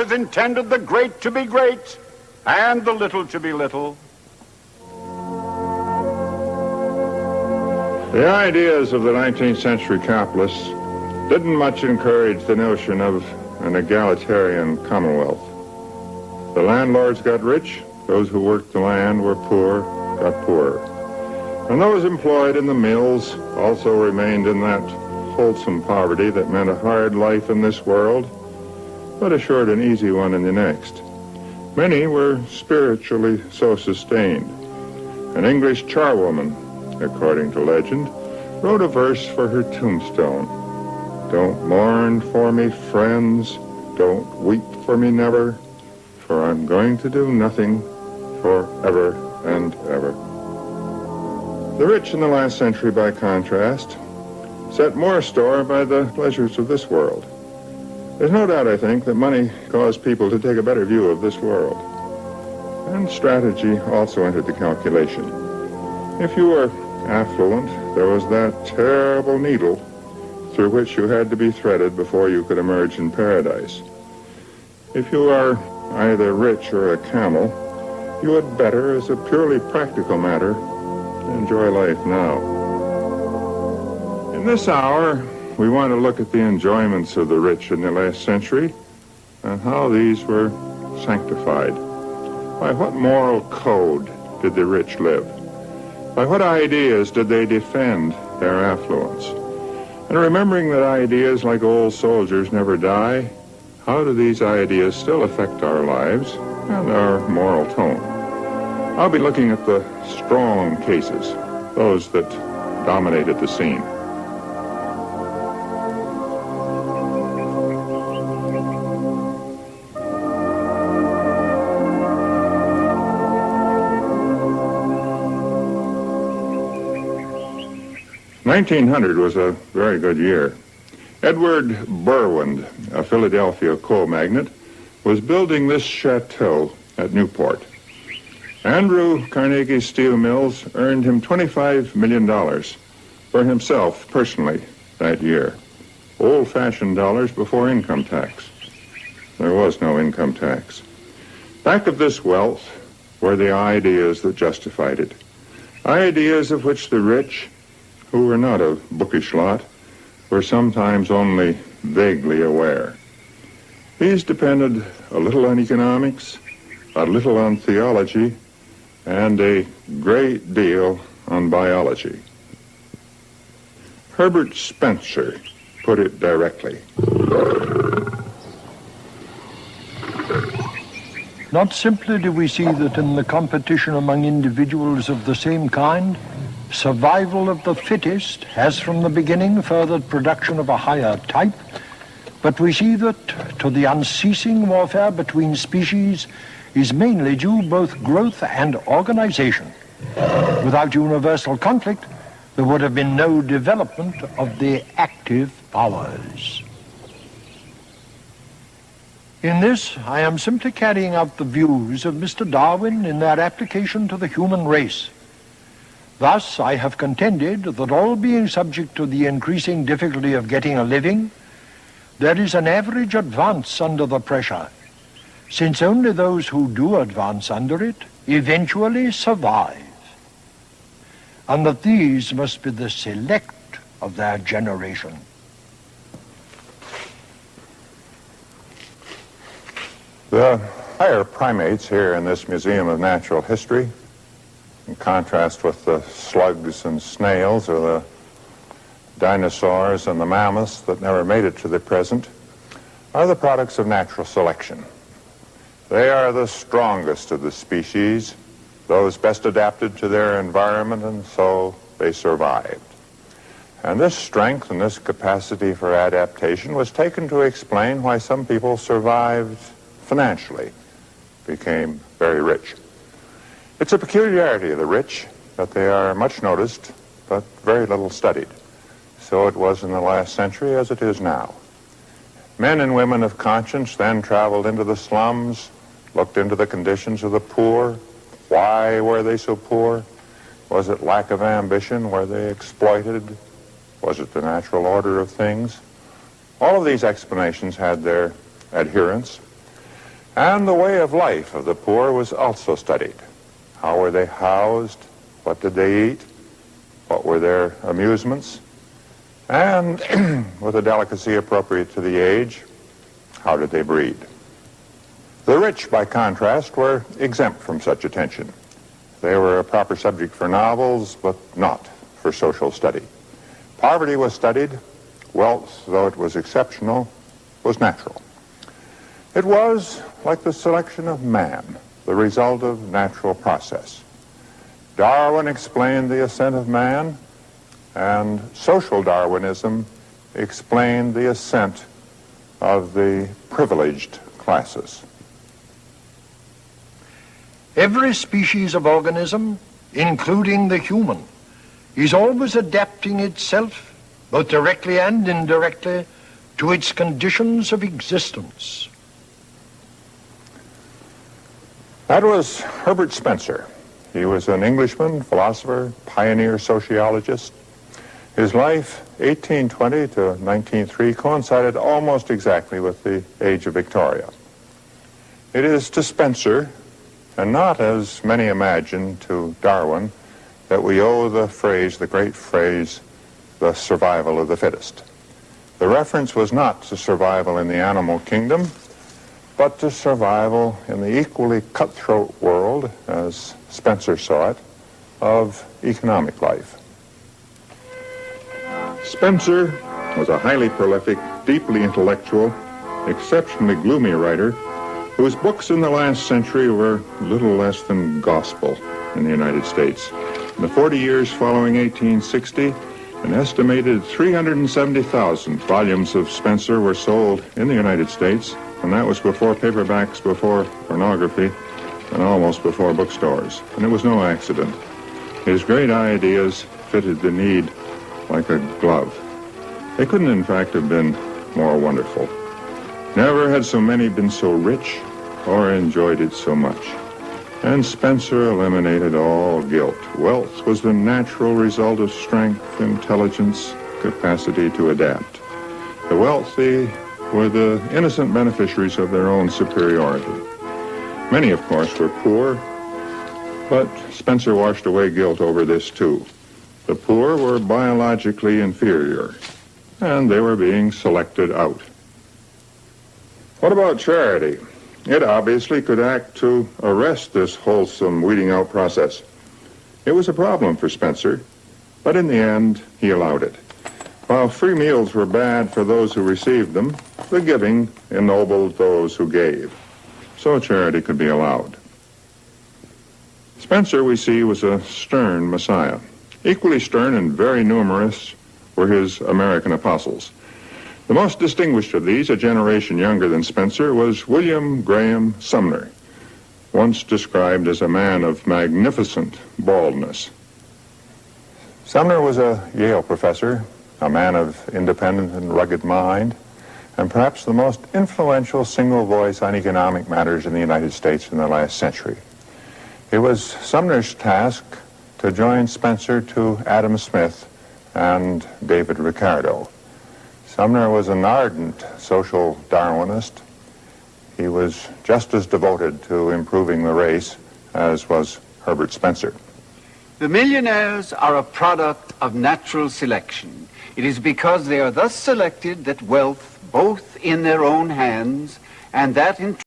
has intended the great to be great and the little to be little. The ideas of the 19th century capitalists didn't much encourage the notion of an egalitarian commonwealth. The landlords got rich, those who worked the land were poor, got poorer. And those employed in the mills also remained in that wholesome poverty that meant a hard life in this world, but assured an easy one in the next. Many were spiritually so sustained. An English charwoman, according to legend, wrote a verse for her tombstone. Don't mourn for me, friends, don't weep for me never, for I'm going to do nothing forever and ever. The rich in the last century, by contrast, set more store by the pleasures of this world. There's no doubt, I think, that money caused people to take a better view of this world. And strategy also entered the calculation. If you were affluent, there was that terrible needle through which you had to be threaded before you could emerge in paradise. If you are either rich or a camel, you had better, as a purely practical matter, enjoy life now. In this hour, we want to look at the enjoyments of the rich in the last century and how these were sanctified. By what moral code did the rich live? By what ideas did they defend their affluence? And remembering that ideas, like old soldiers, never die, how do these ideas still affect our lives and our moral tone? I'll be looking at the strong cases, those that dominated the scene. $1900 was a very good year. Edward Berwind, a Philadelphia coal magnate, was building this chateau at Newport. Andrew Carnegie's steel mills earned him $25 million for himself personally that year. Old-fashioned dollars before income tax. There was no income tax. Back of this wealth were the ideas that justified it. Ideas of which the rich, who were not a bookish lot, were sometimes only vaguely aware. These depended a little on economics, a little on theology, and a great deal on biology. Herbert Spencer put it directly. Not simply do we see that in the competition among individuals of the same kind, survival of the fittest has from the beginning furthered production of a higher type, but we see that to the unceasing warfare between species is mainly due both growth and organization. Without universal conflict, there would have been no development of the active powers. In this, I am simply carrying out the views of Mr. Darwin in their application to the human race. Thus, I have contended that all being subject to the increasing difficulty of getting a living, there is an average advance under the pressure, since only those who do advance under it eventually survive, and that these must be the select of their generation. The higher primates here in this Museum of Natural History, in contrast with the slugs and snails or the dinosaurs and the mammoths that never made it to the present, are the products of natural selection. They are the strongest of the species, those best adapted to their environment, and so they survived. And this strength and this capacity for adaptation was taken to explain why some people survived financially, became very rich. It's a peculiarity of the rich that they are much noticed, but very little studied. So it was in the last century as it is now. Men and women of conscience then traveled into the slums, looked into the conditions of the poor. Why were they so poor? Was it lack of ambition? Were they exploited? Was it the natural order of things? All of these explanations had their adherents. And the way of life of the poor was also studied. How were they housed? What did they eat? What were their amusements? And with a delicacy appropriate to the age, how did they breed? The rich, by contrast, were exempt from such attention. They were a proper subject for novels, but not for social study. Poverty was studied. Wealth, though it was exceptional, was natural. It was, like the selection of man, the result of natural process. Darwin explained the ascent of man, and social Darwinism explained the ascent of the privileged classes. Every species of organism, including the human, is always adapting itself, both directly and indirectly, to its conditions of existence. That was Herbert Spencer. He was an Englishman, philosopher, pioneer sociologist. His life, 1820 to 1903, coincided almost exactly with the age of Victoria. It is to Spencer, and not, as many imagine, to Darwin, that we owe the phrase, the great phrase, the survival of the fittest. The reference was not to survival in the animal kingdom, but to survival in the equally cutthroat world, as Spencer saw it, of economic life. Spencer was a highly prolific, deeply intellectual, exceptionally gloomy writer whose books in the last century were little less than gospel in the United States. In the 40 years following 1860, an estimated 370,000 volumes of Spencer were sold in the United States, and that was before paperbacks, before pornography, and almost before bookstores. And it was no accident. His great ideas fitted the need like a glove. They couldn't, in fact, have been more wonderful. Never had so many been so rich or enjoyed it so much. And Spencer eliminated all guilt. Wealth was the natural result of strength, intelligence, capacity to adapt. The wealthy were the innocent beneficiaries of their own superiority. Many, of course, were poor, but Spencer washed away guilt over this too. The poor were biologically inferior, and they were being selected out. What about charity? It obviously could act to arrest this wholesome weeding out process. It was a problem for Spencer, but in the end, he allowed it. While free meals were bad for those who received them, the giving ennobled those who gave. So charity could be allowed. Spencer, we see, was a stern Messiah. Equally stern and very numerous were his American apostles. The most distinguished of these, a generation younger than Spencer, was William Graham Sumner, once described as a man of magnificent baldness. Sumner was a Yale professor, a man of independent and rugged mind, and perhaps the most influential single voice on economic matters in the United States in the last century. It was Sumner's task to join Spencer to Adam Smith and David Ricardo. Sumner was an ardent social Darwinist. He was just as devoted to improving the race as was Herbert Spencer. The millionaires are a product of natural selection. It is because they are thus selected that wealth, both in their own hands and that in